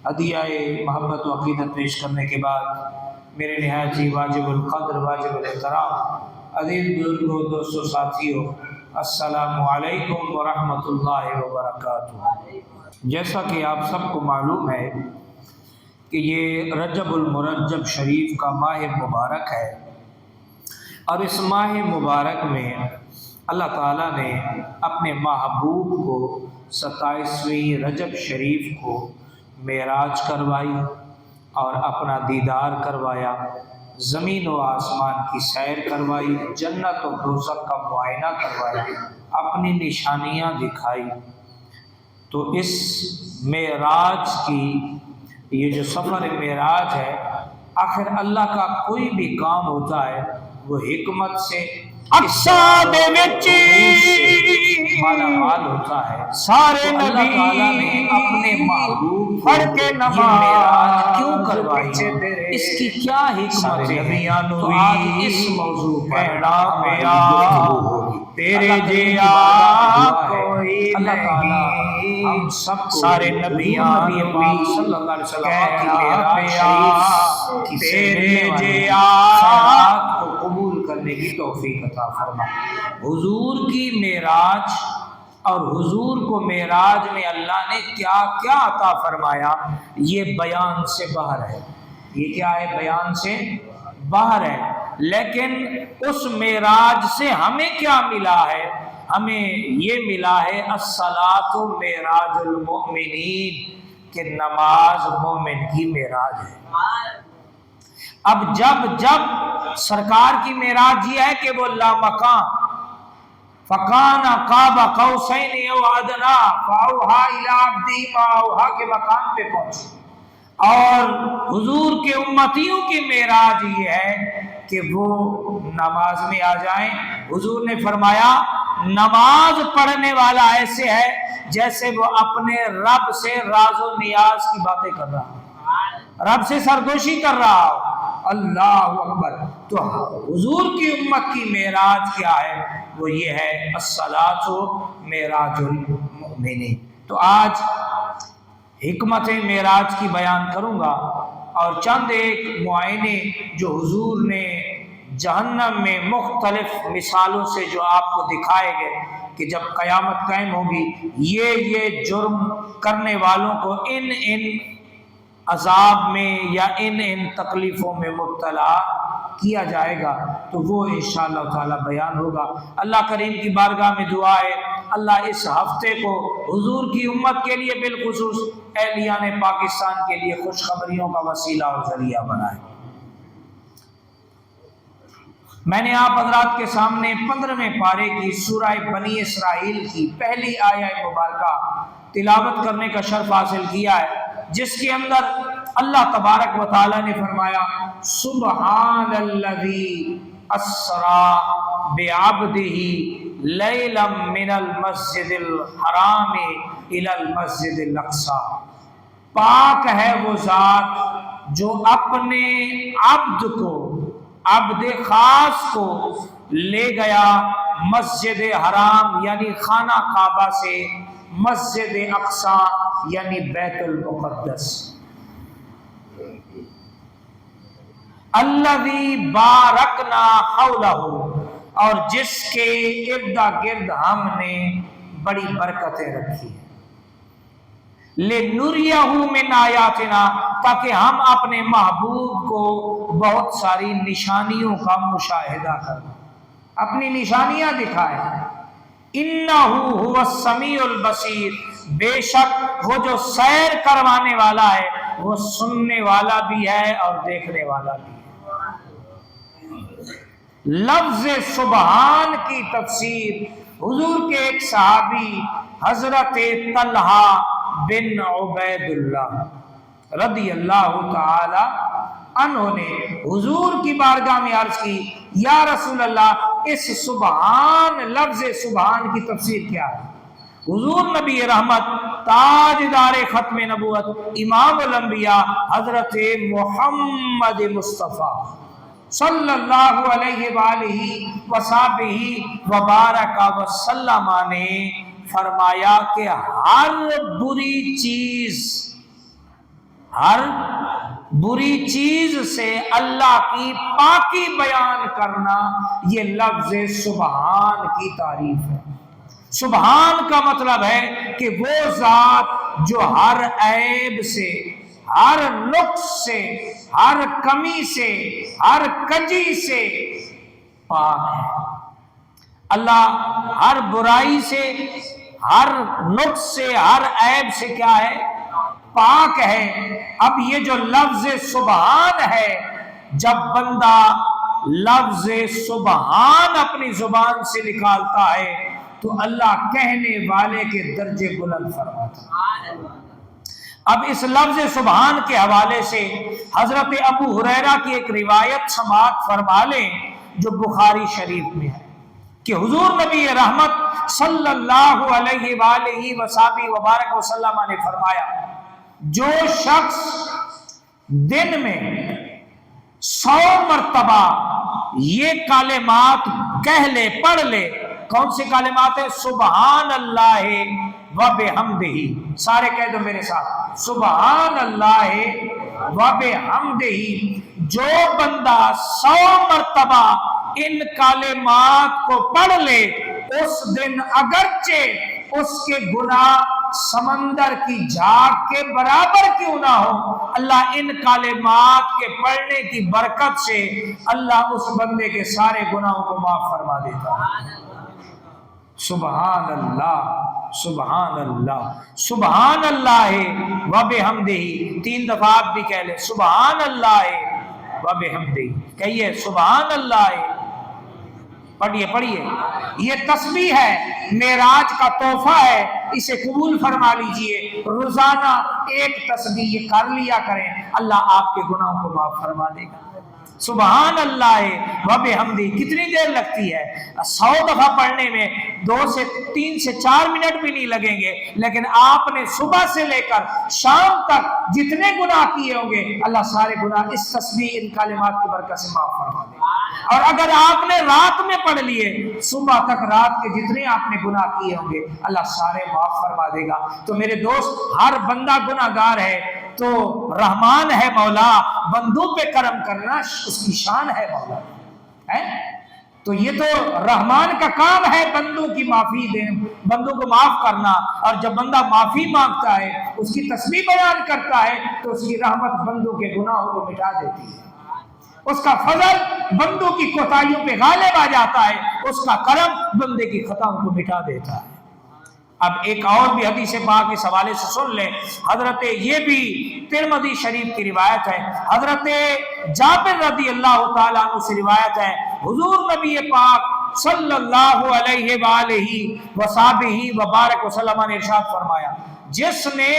ہدیہ محبت و عقیدت پیش کرنے کے بعد میرے نہایت ہی واجب القدر واجب الاحترام عزیز بزرگوں دوستوں ساتھیوں السلام علیکم ورحمۃ اللہ وبرکاتہ۔ جیسا کہ آپ سب کو معلوم ہے کہ یہ رجب المرجب شریف کا ماہ مبارک ہے، اور اس ماہ مبارک میں اللہ تعالیٰ نے اپنے محبوب کو 27ویں رجب شریف کو معراج کروائی اور اپنا دیدار کروایا، زمین و آسمان کی سیر کروائی، جنت و دوزخ کا معائنہ کروایا، اپنی نشانیاں دکھائی۔ تو اس معراج کی یہ جو سفر معراج ہے، آخر اللہ کا کوئی بھی کام ہوتا ہے وہ حکمت سے مالا مال ہوتا ہے۔ سارے تو اللہ نبی تعالیٰ نے اپنے محبوب کو پڑھ کے یہ نماز معراج کیوں کروائی، اس کی کیا حکمت ہے؟ تو آج اس موضوع پر ہماری گفتگو ہوگی۔ تیرے اللہ کریم کی جیا بارگاہ میں دعا ہے، کوئی اللہ تعالیٰ ہم نہیں، سب کو سارے حضور نبیاں نبی پاک صلی اللہ علیہ وسلم کی معراج شریف سے ملنے والی خیرات کو قبول کرنے کی توفیق عطا فرما۔ حضور کی معراج اور حضور کو معراج میں اللہ نے کیا کیا عطا فرمایا، یہ بیان سے باہر ہے۔ یہ کیا ہے؟ بیان سے باہر ہے۔ لیکن اس معراج سے ہمیں کیا ملا ہے؟ ہمیں یہ ملا ہے الصلاۃ معراج المؤمنین، کہ نماز مومن کی معراج ہے۔ اب جب سرکار کی معراج یہ ہے کہ وہ لامکان فَكَانَ قَابَ قَوْسَيْنِ أَوْ أَدْنَىٰ فَأَوْحَىٰ إِلَىٰ عَبْدِهِ مَا أَوْحَىٰ کے مقام پہ پہنچے، اور حضور کے امتیوں کی معراج یہ ہے کہ وہ نماز میں آ جائیں۔ حضور نے فرمایا نماز پڑھنے والا ایسے ہے جیسے وہ اپنے رب سے راز و نیاز کی باتیں کر رہا ہو، رب سے سرگوشی کر رہا ہو۔ اللہ اکبر۔ تو حضور کی امت کی معراج کیا ہے؟ وہ یہ ہے الصلاۃ معراج المؤمنین۔ تو آج حکمت معراج کی بیان کروں گا، اور چند ایک معائنے جو حضور نے جہنم میں مختلف مثالوں سے جو آپ کو دکھائے گئے کہ جب قیامت قائم ہوگی یہ جرم کرنے والوں کو ان عذاب میں یا ان تکلیفوں میں مبتلا کیا جائے گا، تو وہ انشاءاللہ تعالی بیان ہوگا۔ اللہ کریم کی بارگاہ میں دعا ہے اللہ اس ہفتے کو حضور کی امت کے لیے بالخصوص اہلیان پاکستان کے لیے خوشخبریوں کا وسیلہ اور ذریعہ بنائے۔ میں نے آپ حضرات کے سامنے 15ویں پارے کی سورہ بنی اسرائیل کی پہلی آیہ مبارکہ تلاوت کرنے کا شرف حاصل کیا ہے، جس کے اندر اللہ تبارک و تعالی نے فرمایا سبحان الذی اسری بعبدہ لیلا من المسجد الحرام الی المسجد الاقصی، پاک ہے وہ ذات جو اپنے عبد کو، عبد خاص کو لے گیا مسجد حرام یعنی خانہ کعبہ سے مسجد اقصی یعنی بیت المقدس، الذی بارکنا حولہ، اور جس کے ارد گرد ہم نے بڑی برکتیں رکھی ہیں، لنریہ من آیاتنا، تاکہ ہم اپنے محبوب کو بہت ساری نشانیوں کا مشاہدہ کریں، اپنی نشانیاں دکھائیں۔ انہ هو السمیع البصیر، بے شک وہ جو سیر کروانے والا ہے وہ سننے والا بھی ہے اور دیکھنے والا بھی ہے۔ لفظ سبحان کی تفسیر حضور کے ایک صحابی حضرت طلحہ بن عبید اللہ رضی اللہ تعالی عنہ نے حضور کی بارگاہ میں عرض کی یا رسول اللہ اس سبحان، لفظ سبحان کی تفسیر کیا ہے؟ حضور نبی رحمت تاجدار ختم نبوت امام الانبیاء حضرت محمد مصطفیٰ صلی اللہ علیہ وآلہ وصحبہ وبارک وسلم نے فرمایا کہ ہر بری چیز ہر بری چیز سے اللہ کی پاکی بیان کرنا، یہ لفظ سبحان کی تعریف ہے۔ سبحان کا مطلب ہے کہ وہ ذات جو ہر عیب سے، ہر نقص سے، ہر کمی سے، ہر کجی سے پاک ہے۔ اللہ ہر برائی سے، ہر نقص سے، ہر عیب سے کیا ہے؟ پاک ہے۔ اب یہ جو لفظ سبحان ہے، جب بندہ لفظ سبحان اپنی زبان سے نکالتا ہے تو اللہ کہنے والے کے درجے بلند فرماتا ہے۔ اب اس لفظ سبحان کے حوالے سے حضرت ابو ہریرہ کی ایک روایت سماعت فرما لیں جو بخاری شریف میں ہے کہ حضور نبی رحمت صلی اللہ علیہ وآلہ وصحبہ وبارک وسلم نے فرمایا، جو شخص دن میں 100 مرتبہ یہ کلمات کہہ لے، پڑھ لے، کون سے کلمات ہیں؟ سبحان اللہ و بحمدہ، سارے کہہ دو میرے ساتھ، سبحان اللہ و بحمدہ۔ جو بندہ 100 مرتبہ ان کلمات کو پڑھ لے، اس دن اگرچہ اس کے گناہ سمندر کی جھاگ کے برابر کیوں نہ ہو، اللہ ان کلمات کے پڑھنے کی برکت سے اللہ اس بندے کے سارے گناہوں کو معاف فرما دیتا ہے۔ سبحان اللہ، سبحان اللہ، سبحان اللہ و بحمدہ، 3 دفعہ آپ بھی کہہ لیں سبحان اللہ و بحمدہ، کہیے سبحان اللہ، پڑھیے پڑھیے۔ یہ تسبیح ہے، معراج کا تحفہ ہے، اسے قبول فرما لیجئے۔ روزانہ ایک تسبیح یہ کر لیا کریں، اللہ آپ کے گناہوں کو معاف فرما دے گا۔ سبحان اللہ و بحمدہ کتنی دیر لگتی ہے؟ 100 دفعہ پڑھنے میں 2 سے 3 سے 4 منٹ بھی نہیں لگیں گے، لیکن آپ نے صبح سے لے کر شام تک جتنے گناہ کیے ہوں گے، اللہ سارے گناہ اس تسبیح ان کلمات کی برکت سے معاف فرما دے گا۔ اور اگر آپ نے رات میں پڑھ لیے، صبح تک رات کے جتنے آپ نے گناہ کیے ہوں گے، اللہ سارے معاف فرما دے گا۔ تو میرے دوست، ہر بندہ گناہ گار ہے، تو رحمان ہے مولا، بندوں پہ کرم کرنا اس کی شان ہے مولا ہے۔ تو یہ تو رحمان کا کام ہے بندوں کی معافی دیں، بندوں کو معاف کرنا، اور جب بندہ معافی مانگتا ہے، اس کی تسبیح بیان کرتا ہے، تو اس کی رحمت بندوں کے گناہوں کو مٹا دیتی ہے، اس کا فضل بندوں کی کوتاہیوں پہ غالب آ جاتا ہے، اس کا کرم بندے کی خطاؤں کو مٹا دیتا ہے۔ اب ایک اور بھی حدیث پاک اس حوالے سے سن لیں، حضرت یہ بھی ترمذی شریف کی روایت ہے، حضرت جابر رضی اللہ تعالیٰ عنہ سے روایت ہے، حضور نبی پاک صلی اللہ علیہ وآلہ وصحبہ وبارک وسلم نے ارشاد فرمایا، جس نے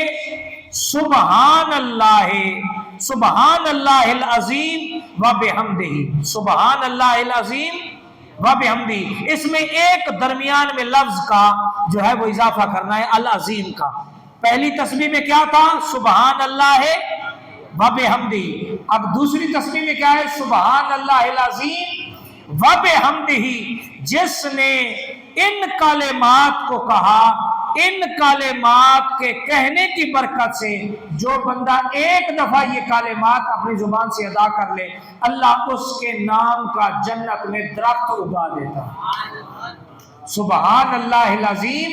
سبحان اللہ العظیم و بحمدہ، سبحان اللہ العظیم و بحمدہ، اس میں ایک درمیان میں لفظ کا جو ہے وہ اضافہ کرنا ہے، العظیم کا۔ پہلی تسبیح میں کیا تھا؟ سبحان اللہ و بحمدہ۔ اب دوسری تسبیح میں کیا ہے؟ سبحان اللہ العظیم و بحمدہ۔ جس نے ان کلمات کو کہا، ان کلمات کے کہنے کی برکت سے جو بندہ ایک دفعہ یہ کلمات اپنی زبان سے ادا کر لے، اللہ اس کے نام کا جنت میں درخت اگا دیتا ہے۔ سبحان اللہ العظیم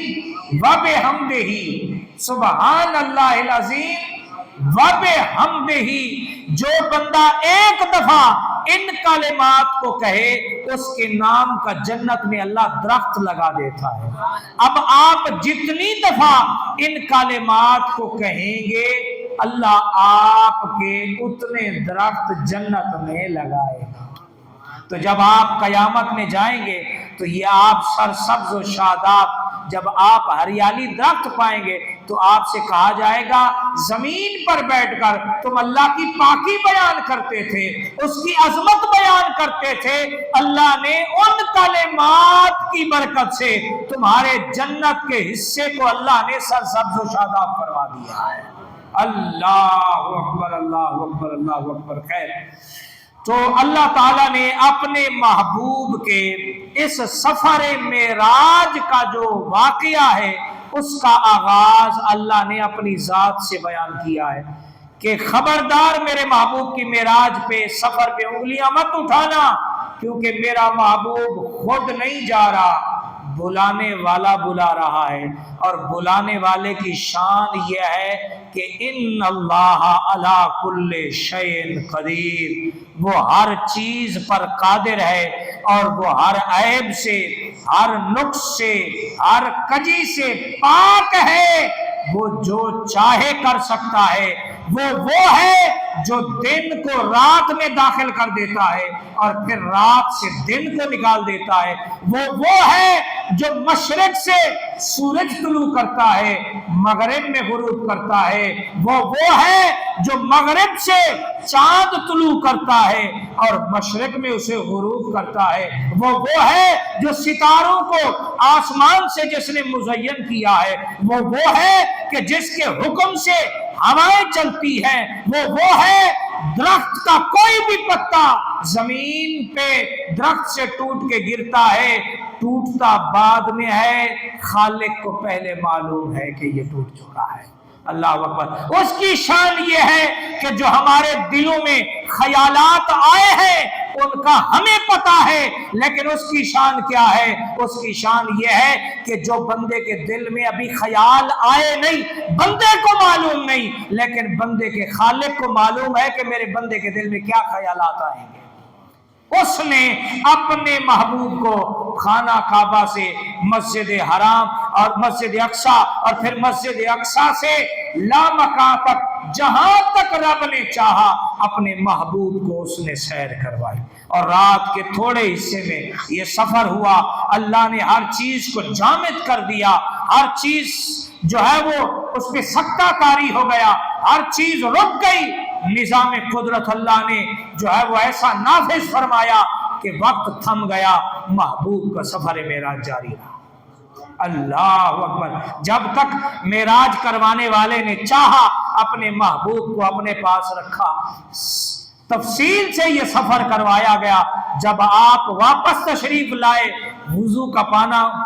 و بحمدہ، سبحان اللہ العظیم و بحمدہ۔ جو بندہ ایک دفعہ ان کلمات کو کہے، اس کے نام کا جنت میں اللہ درخت لگا دیتا ہے۔ اب آپ جتنی دفعہ ان کلمات کو کہیں گے، اللہ آپ کے اتنے درخت جنت میں لگائے گا۔ تو جب آپ قیامت میں جائیں گے تو یہ آپ سرسبز و شاداب، جب آپ ہریالی درخت پائیں گے تو آپ سے کہا جائے گا، زمین پر بیٹھ کر تم اللہ کی پاکی بیان کرتے تھے، اس کی عظمت بیان کرتے تھے، اللہ نے ان کلمات کی برکت سے تمہارے جنت کے حصے کو اللہ نے سرسبز و شاداب فرما دیا ہے۔ اللہ اکبر، اللہ اکبر، اللہ اکبر۔ خیر، تو اللہ تعالیٰ نے اپنے محبوب کے اس سفر معراج کا جو واقعہ ہے، اس کا آغاز اللہ نے اپنی ذات سے بیان کیا ہے کہ خبردار میرے محبوب کی معراج پہ سفر پہ انگلیاں مت اٹھانا، کیونکہ میرا محبوب خود نہیں جا رہا، بلانے والا بلا رہا ہے، اور بلانے والے کی شان یہ ہے کہ ان اللہ علی کل شیء قدیر، وہ ہر چیز پر قادر ہے اور وہ ہر عیب سے، ہر نقص سے، ہر کجی سے پاک ہے۔ وہ جو چاہے کر سکتا ہے، وہ ہے جو دن کو رات میں داخل کر دیتا ہے اور پھر رات سے دن کو نکال دیتا ہے، وہ ہے جو مشرق سے سورج طلوع کرتا ہے، مغرب میں غروب کرتا ہے، وہ ہے جو مغرب سے چاند طلوع کرتا ہے اور مشرق میں اسے غروب کرتا ہے، وہ ہے جو ستاروں کو آسمان سے جس نے مزین کیا ہے، وہ ہے کہ جس کے حکم سے ہوائیں چلتی ہیں، وہ ہے درخت کا کوئی بھی پتا زمین پہ درخت سے ٹوٹ کے گرتا ہے، ٹوٹتا بعد میں ہے، خالق کو پہلے معلوم ہے کہ یہ ٹوٹ چکا ہے۔ اللہ اکبر۔ اس کی شان یہ ہے کہ جو ہمارے دلوں میں خیالات آئے ہیں ان کا ہمیں پتا ہے، لیکن اس کی شان کیا ہے؟ اس کی شان یہ ہے کہ جو بندے کے دل میں ابھی خیال آئے نہیں، بندے کو معلوم نہیں، لیکن بندے کے خالق کو معلوم ہے کہ میرے بندے کے دل میں کیا خیالات آئیں گے۔ اس نے اپنے محبوب کو خانہ کعبہ سے مسجد حرام اور مسجد اقصی اور پھر مسجد اقصی سے لامکان تک، جہاں تک رب نے چاہا اپنے محبوب کو اس نے سیر کروائی، اور رات کے تھوڑے حصے میں یہ سفر ہوا۔ اللہ نے ہر چیز کو جامد کر دیا، ہر چیز جو ہے وہ اس پہ سکتہ کاری ہو گیا، ہر چیز رک گئی۔ نظام قدرت اللہ نے جو ہے وہ ایسا نافذ فرمایا کہ وقت تھم گیا، محبوب کا سفر معراج جاری رہا۔ اللہ اکبر۔ جب تک معراج کروانے والے نے چاہا اپنے محبوب کو اپنے پاس رکھا، تفصیل سے یہ سفر کروایا گیا۔ جب آپ واپس تشریف لائے، وضو کا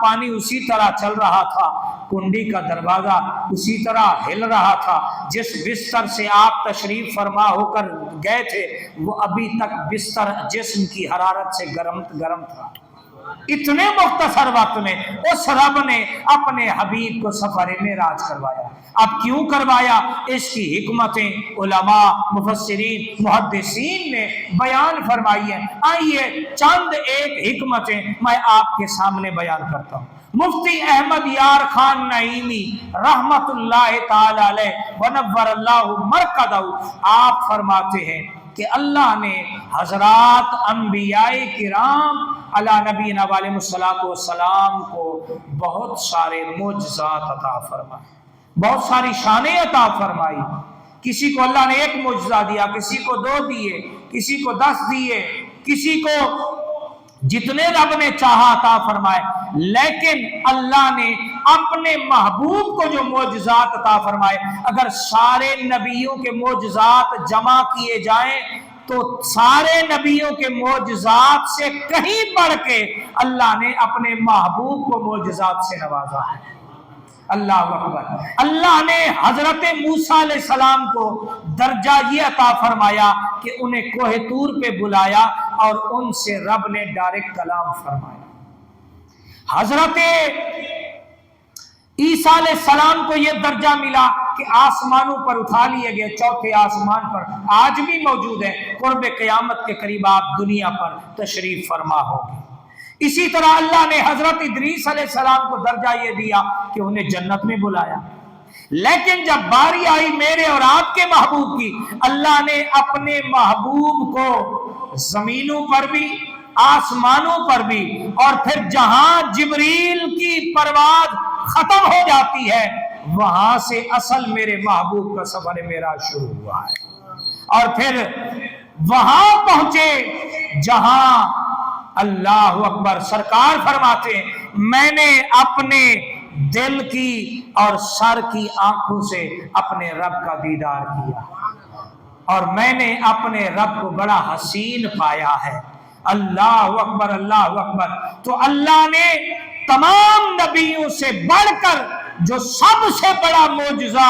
پانی اسی طرح چل رہا تھا، کنڈی کا دروازہ اسی طرح ہل رہا تھا، جس بستر سے آپ تشریف فرما ہو کر گئے تھے وہ ابھی تک بستر جسم کی حرارت سے گرم تھا۔ اتنے مختصر وقت میں اس رب نے اپنے حبیب کو سفر معراج کروایا۔ اب کیوں کروایا؟ اس کی حکمتیں علماء، مفسرین، محدثین نے بیان فرمائی ہیں۔ آئیے چند ایک حکمتیں میں آپ کے سامنے بیان کرتا ہوں۔ مفتی احمد یار خان نعیمی رحمت اللہ تعالی علیہ ونور اللہ مرقدہ، آپ فرماتے ہیں کہ اللہ نے حضرات انبیاء کرام علی نبینا علیہ الصلوۃ والسلام کو بہت سارے معجزات عطا فرمائے، بہت ساری شانیں عطا فرمائی۔ کسی کو اللہ نے ایک معجزہ دیا، کسی کو 2 دیے، کسی کو 10 دیے، کسی کو جتنے رب نے چاہا عطا فرمائے، لیکن اللہ نے اپنے محبوب کو جو معجزات عطا فرمائے، اگر سارے نبیوں کے معجزات جمع کیے جائیں تو سارے نبیوں کے معجزات سے کہیں بڑھ کے اللہ نے اپنے محبوب کو معجزات سے نوازا ہے۔ اللہ اکبر۔ اللہ نے حضرت موسیٰ علیہ السلام کو درجہ یہ عطا فرمایا کہ انہیں کوہ طور پہ بلایا اور ان سے رب نے ڈائریکٹ کلام فرمایا۔ حضرت عیسیٰ علیہ السلام کو یہ درجہ ملا کہ آسمانوں پر اٹھا لیے گئے، 4تھے آسمان پر، آج بھی موجود ہے۔ قرب قیامت کے قریب آپ دنیا پر تشریف فرما ہوگی۔ اسی طرح اللہ نے حضرت ادریس علیہ السلام کو درجہ یہ دیا کہ انہیں جنت میں بلایا۔ لیکن جب باری آئی میرے اور آپ کے محبوب کی، اللہ نے اپنے محبوب کو زمینوں پر بھی، آسمانوں پر بھی، اور پھر جہاں جبریل کی پرواز ختم ہو جاتی ہے وہاں سے اصل میرے محبوب کا سفر معراج شروع ہوا ہے، اور پھر وہاں پہنچے جہاں اللہ اکبر سرکار فرماتے ہیں میں نے اپنے دل کی اور سر کی آنکھوں سے اپنے رب کا دیدار کیا اور میں نے اپنے رب کو بڑا حسین پایا ہے۔ اللہ اکبر، اللہ اکبر۔ تو اللہ نے تمام نبیوں سے بڑھ کر جو سب سے بڑا معجزہ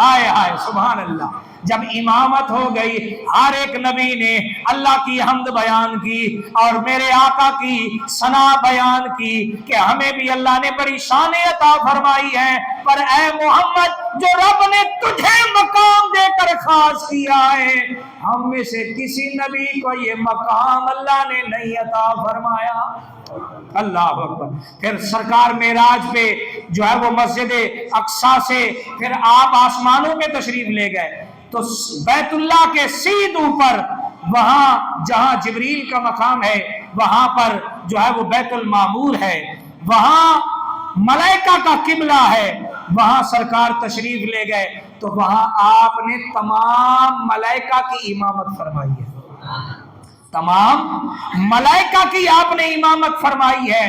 آئے آئے سبحان اللہ۔ جب امامت ہو گئی، ہر ایک نبی نے اللہ کی حمد بیان کی اور میرے آقا کی ثنا بیان کی کہ ہمیں بھی اللہ نے بڑی شان عطا فرمائی ہے، پر اے محمد جو رب نے تجھے مقام دے کر خاص کیا ہے، ہم میں سے کسی نبی کو یہ مقام اللہ نے نہیں عطا فرمایا۔ اللہ اکبر۔ پھر سرکار معراج پہ جو ہے وہ مسجد اقصی سے پھر آپ آسمانوں میں تشریف لے گئے، تو بیت اللہ کے سیدھ اوپر وہاں جہاں جبریل کا مقام ہے وہاں پر جو ہے وہ بیت المعمور ہے، وہاں ملائکہ کا قبلہ ہے، وہاں سرکار تشریف لے گئے تو وہاں آپ نے تمام ملائکہ کی امامت فرمائی ہے، تمام ملائکہ کی آپ نے امامت فرمائی ہے۔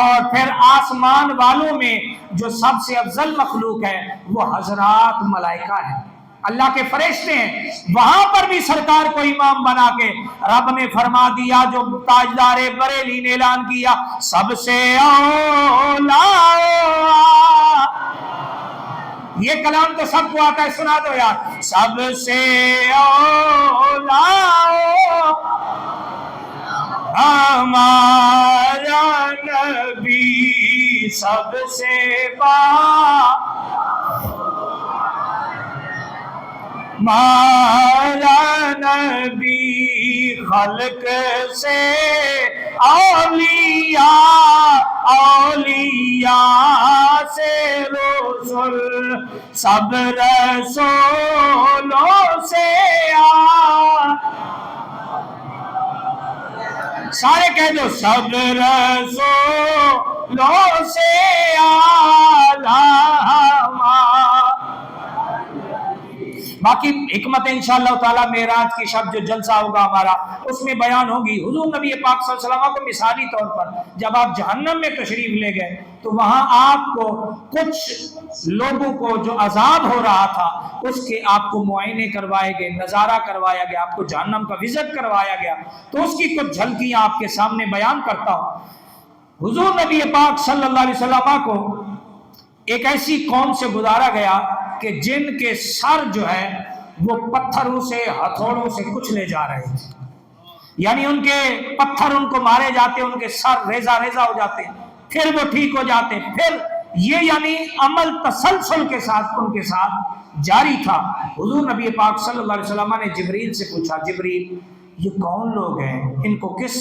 اور پھر آسمان والوں میں جو سب سے افضل مخلوق ہے وہ حضرات ملائکہ ہیں، اللہ کے فرشتے ہیں، وہاں پر بھی سرکار کو امام بنا کے رب نے فرما دیا، جو تاجدار بریلی نے اعلان کیا، سب سے اولا۔ یہ کلام تو سب کو آتا ہے، سنا دو یار، سب سے اولا ہمارا نبی، سب سے ہمارا نبی، خلق سے اولیاء، اولیاء سے رسول، سب رسولوں سے سارے کہہ دو، سب رسولوں سے باقی حکمت انشاءاللہ تعالیٰ معراج کی شب جو جلسہ ہوگا ہمارا اس میں بیان ہوگی۔ حضور نبی پاک صلی اللہ علیہ وسلم کو مثالی طور پر جب آپ جہنم میں تشریف لے گئے تو وہاں آپ کو کچھ لوگوں کو جو عذاب ہو رہا تھا اس کے آپ کو معائنے کروائے گئے، نظارہ کروایا گیا، آپ کو جہنم کا وزٹ کروایا گیا، تو اس کی کچھ جھلکیاں آپ کے سامنے بیان کرتا ہوں۔ حضور نبی پاک صلی اللہ علیہ وسلم کو ایک ایسی قوم سے گزارا گیا کہ جن کے سر جو ہے وہ پتھروں سے، ہتھوڑوں سے کچلے جا رہے تھے، یعنی ان کے پتھر ان کو مارے جاتے، ان کے سر ریزہ ریزہ ہو جاتے، پھر وہ ٹھیک ہو جاتے، پھر یہ یعنی عمل تسلسل کے ساتھ ان کے ساتھ جاری تھا۔ حضور نبی پاک صلی اللہ علیہ وسلم نے جبریل سے پوچھا، جبریل یہ کون لوگ ہیں، ان کو کس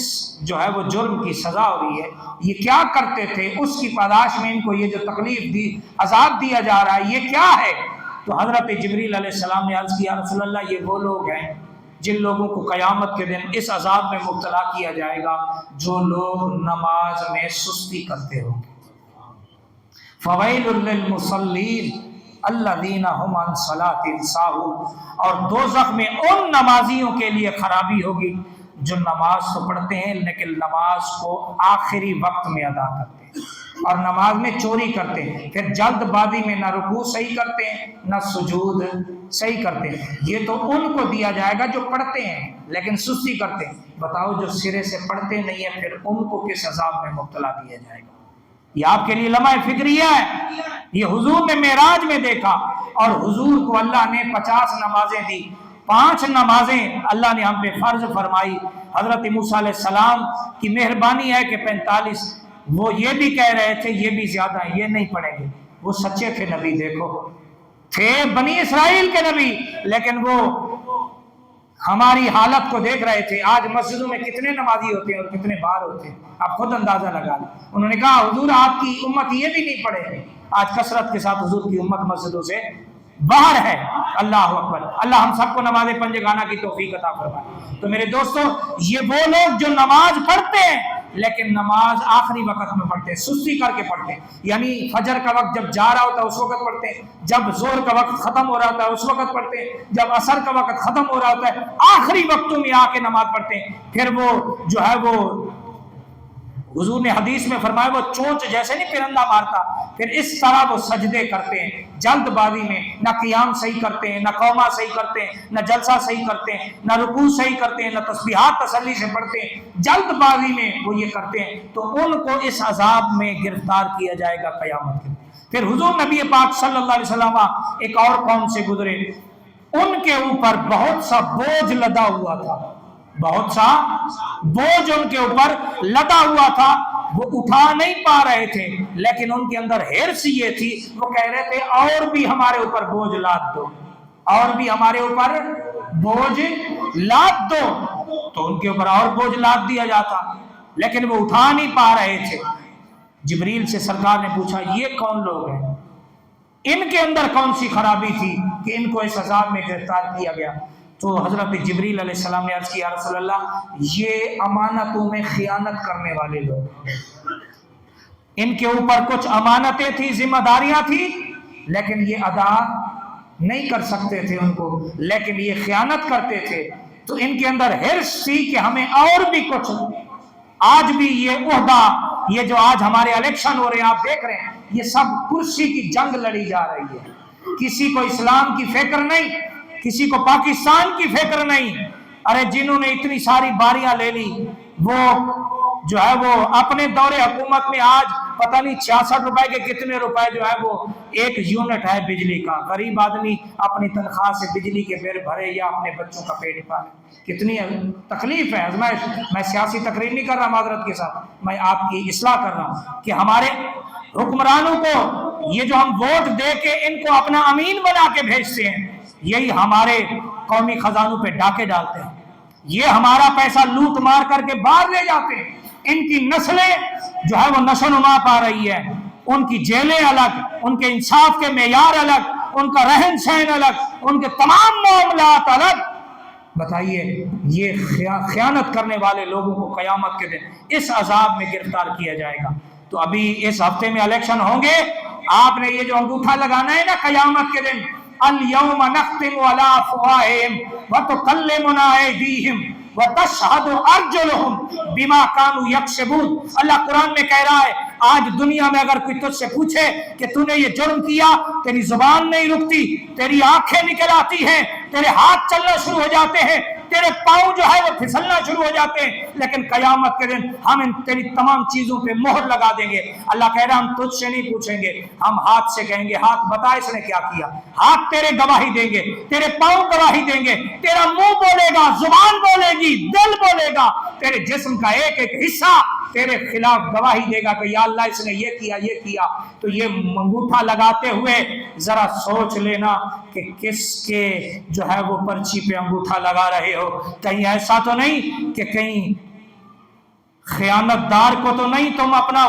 جو ہے وہ جرم کی سزا ہو رہی ہے، یہ کیا کرتے تھے، اس کی پاداش میں ان کو یہ جو تکلیف دی، عذاب دیا جا رہا ہے، یہ کیا ہے؟ تو حضرت جبریل علیہ السلام نے عرض کیا، رسول اللہ یہ وہ لوگ ہیں جن لوگوں کو قیامت کے دن اس عذاب میں مبتلا کیا جائے گا جو لوگ نماز میں سستی کرتے ہوں گے۔ فویل للمصلین الذین هم عن صلاتهم ساہون، اور دوزخ میں ان نمازیوں کے لیے خرابی ہوگی جو نماز تو پڑھتے ہیں لیکن نماز کو آخری وقت میں ادا کرتے ہیں اور نماز میں چوری کرتے ہیں، پھر جلد بازی میں نہ رکوع صحیح کرتے ہیں نہ سجود صحیح کرتے ہیں۔ یہ تو ان کو دیا جائے گا جو پڑھتے ہیں لیکن سستی کرتے ہیں، بتاؤ جو سرے سے پڑھتے نہیں ہیں پھر ان کو کس عذاب میں مبتلا کیا جائے گا؟ یہ آپ کے لیے لمحہ فکریہ ہے، یہ حضور نے معراج میں دیکھا، اور حضور کو اللہ نے 50 نمازیں دی، 5 نمازیں اللہ نے ہم پہ فرض فرمائی۔ حضرت موسیٰ علیہ السلام کی مہربانی ہے کہ 45، وہ یہ بھی کہہ رہے تھے یہ بھی زیادہ ہے، یہ نہیں پڑھیں گے، وہ سچے تھے نبی، دیکھو تھے بنی اسرائیل کے نبی، لیکن وہ ہماری حالت کو دیکھ رہے تھے۔ آج مسجدوں میں کتنے نمازی ہوتے ہیں اور کتنے باہر ہوتے ہیں، آپ خود اندازہ لگا لیں۔ انہوں نے کہا حضور آپ کی امت یہ بھی نہیں پڑھے، آج کثرت کے ساتھ حضور کی امت مسجدوں سے باہر ہے۔ اللہ اکبر، اللہ ہم سب کو نماز پنجگانہ کی توفیق عطا فرمائے۔ تو میرے دوستو، یہ وہ لوگ جو نماز پڑھتے ہیں لیکن نماز آخری وقت میں پڑھتے ہیں، سستی کر کے پڑھتے ہیں، یعنی فجر کا وقت جب جا رہا ہوتا ہے اس وقت پڑھتے ہیں، جب ظہر کا وقت ختم ہو رہا ہوتا ہے اس وقت پڑھتے ہیں، جب عصر کا وقت ختم ہو رہا ہوتا ہے آخری وقتوں میں آ کے نماز پڑھتے ہیں۔ پھر وہ جو ہے وہ حضور نے حدیث میں فرمایا وہ چونچ جیسے نہیں پرندہ مارتا، پھر اس طرح وہ سجدے کرتے ہیں جلد بازی میں، نہ قیام صحیح کرتے ہیں، نہ قومہ صحیح کرتے ہیں، نہ جلسہ صحیح کرتے ہیں، نہ رکوع صحیح کرتے ہیں، نہ تسبیحات تسلی سے پڑھتے ہیں، جلد بازی میں وہ یہ کرتے ہیں، تو ان کو اس عذاب میں گرفتار کیا جائے گا قیامت کے دن۔ پھر حضور نبی پاک صلی اللہ علیہ وسلم ایک اور قوم سے گزرے، ان کے اوپر بہت سا بوجھ لدا ہوا تھا، بہت سا بوجھ ان کے اوپر لدا ہوا تھا، وہ اٹھا نہیں پا رہے تھے، لیکن ان کے اندر حرص یہ تھی، وہ کہہ رہے تھے اور بھی ہمارے اوپر بوجھ لاد دو، اور بھی ہمارے اوپر بوجھ لاد دو، تو ان کے اوپر اور بوجھ لاد دیا جاتا، لیکن وہ اٹھا نہیں پا رہے تھے۔ جبریل سے سرکار نے پوچھا یہ کون لوگ ہیں، ان کے اندر کون سی خرابی تھی کہ ان کو اس عذاب میں گرفتار کیا گیا؟ تو حضرت جبریل علیہ السلام نے عرض کیا، یا رسول اللہ یہ امانتوں میں خیانت کرنے والے لوگ، ان کے اوپر کچھ امانتیں تھی، ذمہ داریاں تھی، لیکن یہ ادا نہیں کر سکتے تھے ان کو، لیکن یہ خیانت کرتے تھے، تو ان کے اندر حرص تھی کہ ہمیں اور بھی کچھ، آج بھی یہ عہدہ، یہ جو آج ہمارے الیکشن ہو رہے ہیں آپ دیکھ رہے ہیں، یہ سب کرسی کی جنگ لڑی جا رہی ہے، کسی کو اسلام کی فکر نہیں، کسی کو پاکستان کی فکر نہیں۔ ارے جنہوں نے اتنی ساری باریاں لے لی، وہ جو ہے وہ اپنے دور حکومت میں آج پتہ نہیں 66 روپے کے کتنے روپے جو ہے وہ ایک یونٹ ہے بجلی کا، غریب آدمی اپنی تنخواہ سے بجلی کے بل بھرے یا اپنے بچوں کا پیٹ پالے، کتنی تکلیف ہے۔ میں سیاسی تقریر نہیں کر رہا معذرت کے ساتھ، میں آپ کی اصلاح کر رہا ہوں کہ ہمارے حکمرانوں کو یہ جو ہم ووٹ دے کے ان کو اپنا امین بنا کے بھیجتے ہیں، یہی ہمارے قومی خزانوں پہ ڈاکے ڈالتے ہیں، یہ ہمارا پیسہ لوٹ مار کر کے باہر لے جاتے ہیں، ان کی نسلیں جو ہے وہ نشو نما پا رہی ہے، ان کی جیلیں الگ، ان کے انصاف کے معیار الگ، ان کا رہن سہن الگ، ان کے تمام معاملات الگ۔ بتائیے یہ خیانت کرنے والے لوگوں کو قیامت کے دن اس عذاب میں گرفتار کیا جائے گا۔ تو ابھی اس ہفتے میں الیکشن ہوں گے، آپ نے یہ جو انگوٹھا لگانا ہے نا قیامت کے دن، اليوم نختم على افواہہم وتکلمنا ایدیہم وتشہد ارجلہم بما كانوا یکسبون۔ اللہ قرآن میں کہہ رہا ہے آج دنیا میں اگر کوئی تجھ سے پوچھے کہ تو نے یہ جرم کیا، تیری زبان نہیں رکتی، تیری آنکھیں نکل آتی ہیں، تیرے ہاتھ چلنا شروع ہو جاتے ہیں، تیرے پاؤں جو ہے وہ پھسلنا شروع ہو جاتے ہیں، لیکن قیامت کے دن ہم ان تیری تمام چیزوں پہ مہر لگا دیں گے۔ اللہ کہہ رہا ہے ہم تجھ سے نہیں پوچھیں گے، ہم ہاتھ سے کہیں گے ہاتھ بتا اس نے کیا کیا، ہاتھ تیرے گواہی دیں گے، تیرے پاؤں گواہی دیں گے، تیرا منہ بولے گا، زبان بولے گی، دل بولے گا، تیرے جسم کا ایک ایک حصہ تیرے خلاف گواہی دے گا کہ یا اللہ اس نے یہ کیا یہ کیا۔ تو یہ انگوٹھا لگاتے ہوئے ذرا سوچ لینا کہ کس کے جو ہے وہ پرچی پہ انگوٹھا لگا رہے ہو، کہیں ایسا تو نہیں کہ کہیں خیانت دار کو تو نہیں تم اپنا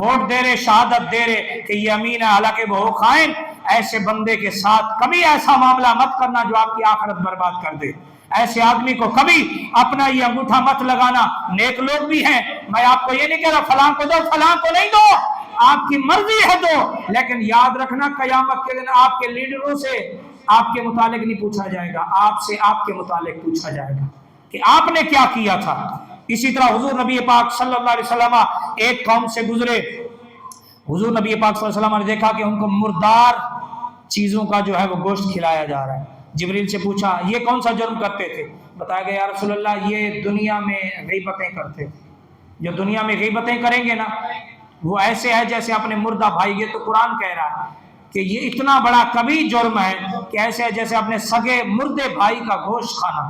ووٹ دے رہے، شہادت دے رہے کہ یہ امین ہے حالانکہ وہ خائن۔ ایسے بندے کے ساتھ کبھی ایسا معاملہ مت کرنا جو آپ کی آخرت برباد کر دے، ایسے آدمی کو کبھی اپنا یہ انگوٹھا مت لگانا۔ نیک لوگ بھی ہیں، میں آپ کو یہ نہیں کہہ رہا فلاں کو دو فلاں کو نہیں دو، آپ کی مرضی ہے دو، لیکن یاد رکھنا قیامت کے دن آپ کے لیڈروں سے آپ کے متعلق نہیں پوچھا جائے گا، آپ سے آپ کے متعلق پوچھا جائے گا کہ آپ نے کیا کیا تھا۔ اسی طرح حضور نبی پاک صلی اللہ علیہ وسلم ایک قوم سے گزرے، حضور نبی پاک صلی اللہ علیہ وسلم نے دیکھا کہ ان کو مردار چیزوں کا جو ہے وہ گوشت کھلایا جا رہا ہے۔ جبریل سے پوچھا یہ کون سا جرم کرتے تھے؟ بتایا گیا یا رسول اللہ یہ دنیا میں غیبتیں کرتے تھے، جو دنیا میں غیبتیں کریں گے نا وہ ایسے ہے جیسے اپنے مردہ بھائی، یہ تو قرآن کہہ رہا ہے کہ یہ اتنا بڑا کبھی جرم ہے کہ ایسے ہے جیسے اپنے سگے مردے بھائی کا گوشت کھانا۔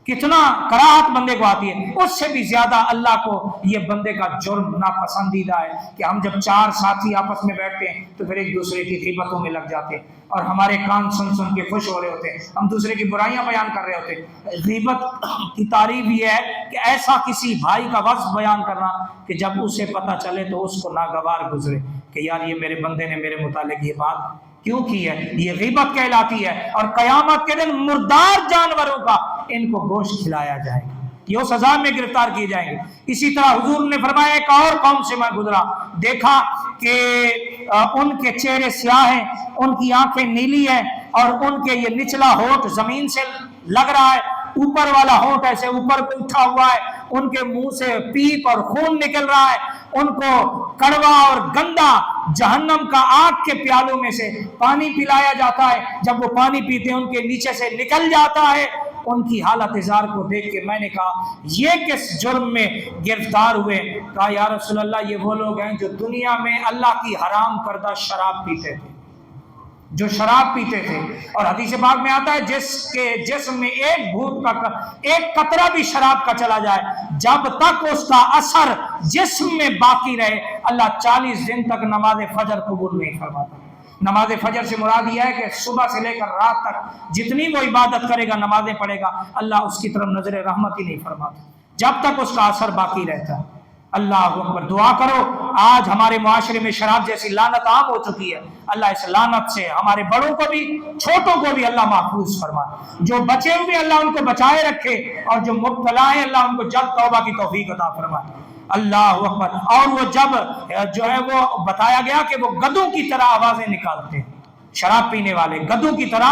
کتنا کراہت بندے کو آتی ہے، اس سے بھی زیادہ اللہ کو یہ بندے کا جرم ناپسندیدہ ہے کہ ہم جب چار ساتھی آپس میں بیٹھتے ہیں تو پھر ایک دوسرے کی غیبتوں میں لگ جاتے ہیں اور ہمارے کان سن سن کے خوش ہو رہے ہوتے ہیں، ہم دوسرے کی برائیاں بیان کر رہے ہوتے ہیں۔ غیبت کی تعریف یہ ہے کہ ایسا کسی بھائی کا وصف بیان کرنا کہ جب اسے پتہ چلے تو اس کو ناگوار گزرے کہ یار یہ میرے بندے نے میرے متعلق یہ بات کیوں کی ہے، یہ غیبت کہلاتی ہے۔ اور قیامت کے دن مردار جانوروں کا ان کو گوشت کھلایا جائے گا، یہ اس عذاب میں گرفتار کیے جائیں گے۔ اسی طرح حضور نے فرمایا ایک اور قوم سے میں گزرا، دیکھا کہ ان کے چہرے سیاہ ہیں، ان کی آنکھیں نیلی ہیں اور ان کے یہ نچلا ہونٹ زمین سے لگ رہا ہے، اوپر والا ہونٹ ایسے اوپر کو اٹھا ہوا ہے، ان کے منہ سے پیپ اور خون نکل رہا ہے، ان کو کڑوا اور گندا جہنم کا آگ کے پیالوں میں سے پانی پلایا جاتا ہے، جب وہ پانی پیتے ہیں ان کے نیچے سے نکل جاتا ہے ان کی حالت زار کو دیکھ کے میں نے کہا یہ کس جرم میں گرفتار ہوئے؟ کہا یا رسول اللہ یہ وہ لوگ ہیں جو دنیا میں اللہ کی حرام کردہ شراب پیتے تھے، جو شراب پیتے تھے۔ اور حدیث پاک میں آتا ہے جس کے جسم میں ایک گھونٹ کا ایک قطرہ بھی شراب کا چلا جائے، جب تک اس کا اثر جسم میں باقی رہے اللہ 40 دن تک نماز فجر قبول نہیں فرماتا۔ نماز فجر سے مراد یہ ہے کہ صبح سے لے کر رات تک جتنی وہ عبادت کرے گا، نمازیں پڑھے گا، اللہ اس کی طرف نظر رحمت ہی نہیں فرماتا جب تک اس کا اثر باقی رہتا ہے۔ اللہ اکبر، دعا کرو آج ہمارے معاشرے میں شراب جیسی لعنت عام ہو چکی ہے، اللہ اس لعنت سے ہمارے بڑوں کو بھی چھوٹوں کو بھی اللہ محفوظ فرمائے، جو بچے ہوئے اللہ ان کو بچائے رکھے، اور جو مبتلا ہیں اللہ ان کو جلد توبہ کی توفیق عطا فرمائے۔ اللہ اکبر۔ اور وہ جب جو ہے وہ بتایا گیا کہ وہ گدوں کی طرح آوازیں نکالتے ہیں، شراب پینے والے گدوں کی طرح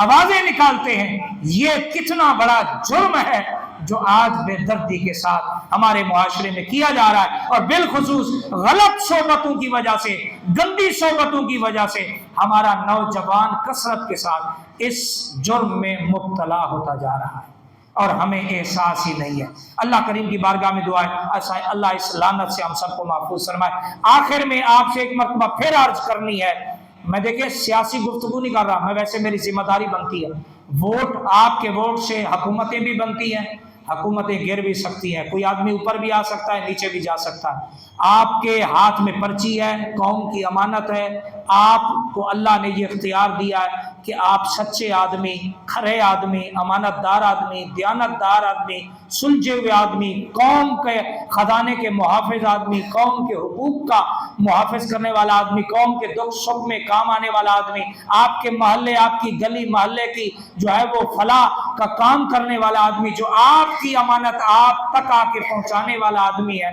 آوازیں نکالتے ہیں، یہ کتنا بڑا جرم ہے جو آج بے دردی کے ساتھ ہمارے معاشرے میں کیا جا رہا ہے، اور بالخصوص غلط صحبتوں کی وجہ سے، گندی صحبتوں کی وجہ سے ہمارا نوجوان کثرت کے ساتھ اس جرم میں مبتلا ہوتا جا رہا ہے اور ہمیں احساس ہی نہیں ہے۔ اللہ کریم کی بارگاہ میں دعا ہے اللہ اس لعنت سے ہم سب کو محفوظ فرمائے۔ آخر میں آپ سے ایک مرتبہ پھر عرض کرنی ہے، میں دیکھیں سیاسی گفتگو نہیں کر رہا، میں ویسے میری ذمہ داری بنتی ہے، ووٹ آپ کے ووٹ سے حکومتیں بھی بنتی ہیں، حکومتیں گر بھی سکتی ہیں، کوئی آدمی اوپر بھی آ سکتا ہے، نیچے بھی جا سکتا ہے۔ آپ کے ہاتھ میں پرچی ہے، قوم کی امانت ہے، آپ کو اللہ نے یہ اختیار دیا ہے کہ آپ سچے آدمی، کھرے آدمی، امانت دار آدمی، دیانت دار آدمی، سلجھے ہوئے آدمی، قوم کے خزانے کے محافظ آدمی، قوم کے حقوق کا محافظ کرنے والا آدمی، قوم کے دکھ سکھ میں کام آنے والا آدمی، آپ کے محلے، آپ کی گلی محلے کی جو ہے وہ فلاح کا کام کرنے والا آدمی، جو آپ کی امانت آپ تک آ کے پہنچانے والا آدمی ہے۔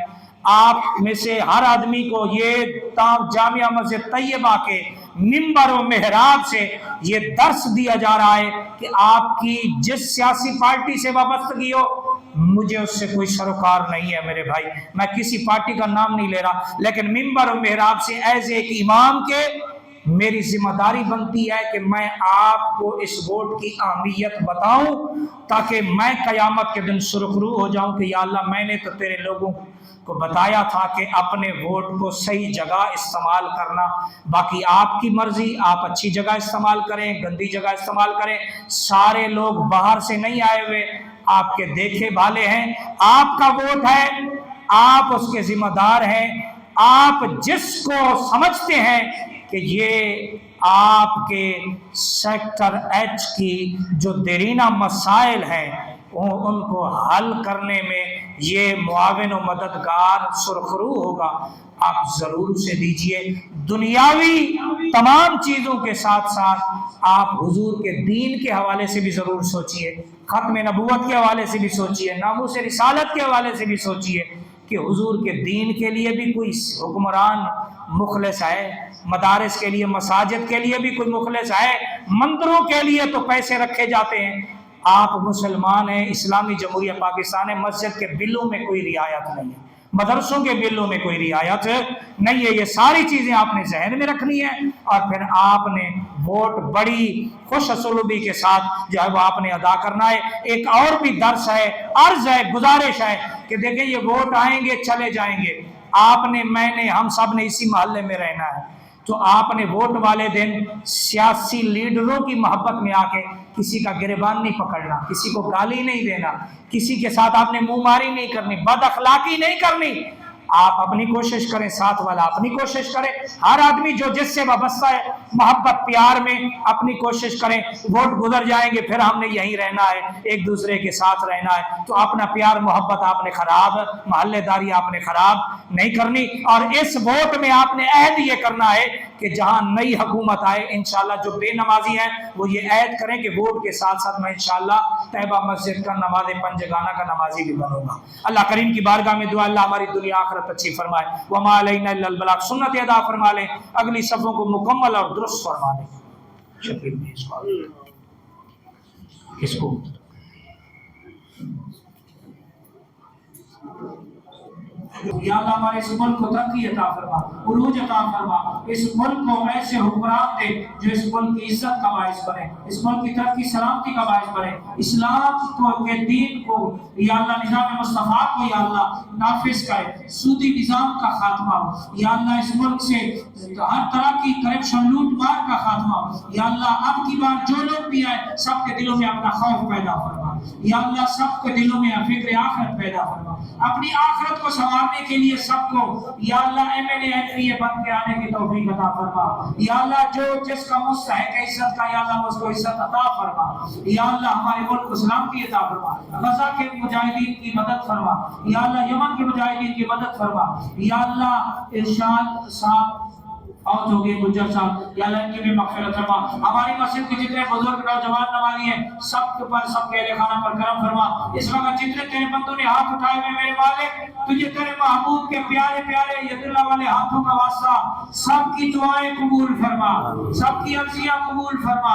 آپ میں سے ہر آدمی کو یہ جامعہ مسجد طیبہ کے منبر و محراب سے یہ درس دیا جا رہا ہے کہ آپ کی جس سیاسی پارٹی سے وابستگی ہو، مجھے اس سے کوئی سروکار نہیں ہے میرے بھائی، میں کسی پارٹی کا نام نہیں لے رہا، لیکن منبر و محراب سے ایز ایک امام کے میری ذمہ داری بنتی ہے کہ میں آپ کو اس ووٹ کی اہمیت بتاؤں، تاکہ میں قیامت کے دن سرخرو ہو جاؤں کہ یا اللہ میں نے تو تیرے لوگوں کو بتایا تھا کہ اپنے ووٹ کو صحیح جگہ استعمال کرنا، باقی آپ کی مرضی، آپ اچھی جگہ استعمال کریں، گندی جگہ استعمال کریں، سارے لوگ باہر سے نہیں آئے ہوئے، آپ کے دیکھے بھالے ہیں، آپ کا ووٹ ہے، آپ اس کے ذمہ دار ہیں، آپ جس کو سمجھتے ہیں کہ یہ آپ کے سیکٹر ایچ کی جو دیرینہ مسائل ہیں ان کو حل کرنے میں یہ معاون و مددگار سرخرو ہوگا، آپ ضرور اسے دیجئے۔ دنیاوی تمام چیزوں کے ساتھ ساتھ آپ حضور کے دین کے حوالے سے بھی ضرور سوچئے، ختم نبوت کے حوالے سے بھی سوچئے، ناموس رسالت کے حوالے سے بھی سوچئے کہ حضور کے دین کے لیے بھی کوئی حکمران مخلص ہے، مدارس کے لیے، مساجد کے لیے بھی کوئی مخلص ہے، مندروں کے لیے تو پیسے رکھے جاتے ہیں۔ آپ مسلمان ہیں، اسلامی جمہوریہ پاکستان ہے، مسجد کے بلوں میں کوئی رعایت نہیں ہے، مدرسوں کے بلوں میں کوئی رعایت نہیں ہے، یہ ساری چیزیں آپ نے ذہن میں رکھنی ہے، اور پھر آپ نے ووٹ بڑی خوش اسلوبی کے ساتھ جو ہے وہ آپ نے ادا کرنا ہے۔ ایک اور بھی درس ہے، عرض ہے، گزارش ہے کہ دیکھیں یہ ووٹ آئیں گے چلے جائیں گے، آپ نے، میں نے، ہم سب نے اسی محلے میں رہنا ہے، تو آپ نے ووٹ والے دن سیاسی لیڈروں کی محبت میں آ کے کسی کا گریبان نہیں پکڑنا، کسی کو گالی نہیں دینا، کسی کے ساتھ آپ نے منہ ماری نہیں کرنی، بد اخلاقی نہیں کرنی۔ آپ اپنی کوشش کریں، ساتھ والا اپنی کوشش کرے، ہر آدمی جو جس سے وابستہ ہے محبت پیار میں اپنی کوشش کریں۔ ووٹ گزر جائیں گے، پھر ہم نے یہیں رہنا ہے، ایک دوسرے کے ساتھ رہنا ہے، تو اپنا پیار محبت آپ نے خراب، محلے داری آپ نے خراب نہیں کرنی، اور اس ووٹ میں آپ نے عہد یہ کرنا ہے کہ جہاں نئی حکومت آئے انشاءاللہ جو بے نمازی ہیں وہ یہ عہد کریں کہ ووٹ کے ساتھ ساتھ میں انشاءاللہ طیبہ مسجد کا نماز پنجگانہ کا نمازی بھی بنوں گا۔ اللہ کریم کی بارگاہ میں دعا اللہ ہماری دنیا آخرت اچھی فرمائے، وما علینا الا البلاغ، سنت ادا فرما لیں، اگلی صفوں کو مکمل اور درست فرما لیں۔ شکریہ اس کو یا اللہ ہمارے اس ملک کو ترقی عطا فرما، عروج عطا فرما، اس ملک کو ایسے حکمران دے جو اس ملک کی عزت کا باعث بنے، اس ملک کی ترقی سلامتی کا باعث بنے، اسلام کو کے دین کو یا اللہ نظام مصطفیٰ کو یا اللہ نافذ کرے، سودی نظام کا خاتمہ ہو یا اللہ، اس ملک سے ہر طرح کی کرپشن لوٹ مار کا خاتمہ ہو یا اللہ، اب کی بار جو لوگ بھی آئے سب کے دلوں میں اپنا خوف پیدا فرما یا اللہ، سب کے دلوں میں فکر آخرت پیدا فرما، اپنی آخرت کو سنوارنے کے لیے سب کو یا اللہ MLA MPA بن کے آنے کی توفیق عطا فرما یا اللہ، جو جس کا مستحق ہے عزت کا یا اللہ اس کو عزت عطا فرما یا اللہ، ہمارے ملک کو سلامتی عطا فرما، غزہ کے مجاہدین کی مدد فرما یا اللہ، یمن کے مجاہدین کی مدد فرما یا اللہ، ارشاد صاحب اور جو گئے گجر صاحب یا اللہ ان کی بھی مغفرت فرما، ہماری مسجد کے جتنے بزرگ نوجوان نمازی ہیں سب کے پر، سب کے اہل خانہ پر کرم فرما، اس وقت جتنے تیرے بندوں نے ہاتھ اٹھائے ہوئے میرے مالک، تجھے تیرے محبوب کے پیارے پیارے ید اللہ والے ہاتھوں کا واسطہ سب کی دعائیں قبول فرما، سب کی عرضیاں قبول فرما۔